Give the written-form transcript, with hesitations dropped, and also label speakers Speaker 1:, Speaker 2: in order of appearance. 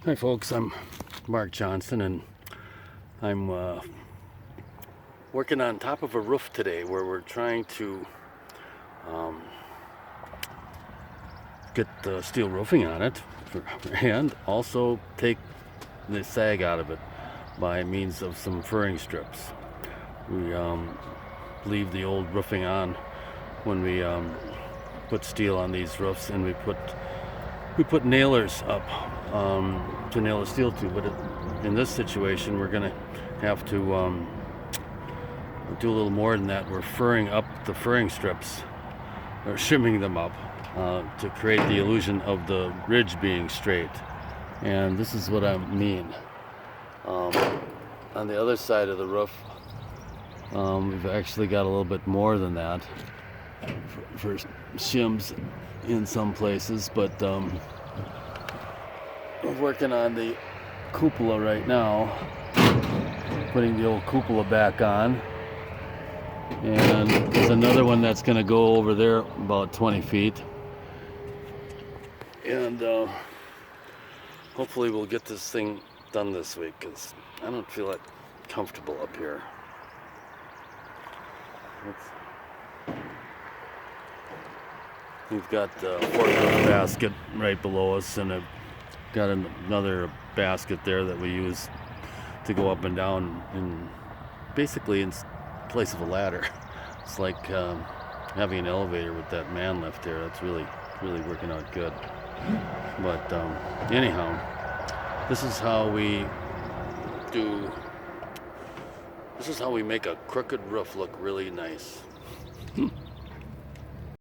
Speaker 1: Hi folks, I'm Mark Johnson and I'm working on top of a roof today where we're trying to get the steel roofing on it and also take the sag out of it by means of some furring strips. We leave the old roofing on when we put steel on these roofs, and we put nailers up to nail the steel to, but in this situation we're gonna have to do a little more than that. We're furring up the furring strips, or shimming them up to create the illusion of the ridge being straight. And this is what I mean. On the other side of the roof, we've actually got a little bit more than that for shims in some places, but we're working on the cupola right now, putting the old cupola back on, and there's another one that's going to go over there about 20 feet, and hopefully we'll get this thing done this week, because I don't feel that comfortable up here. We've got the forklift basket right below us, and I've got another basket there that we use to go up and down, and basically in place of a ladder. It's like having an elevator with that man lift there. That's really working out good. But anyhow, this is how we make a crooked roof look really nice.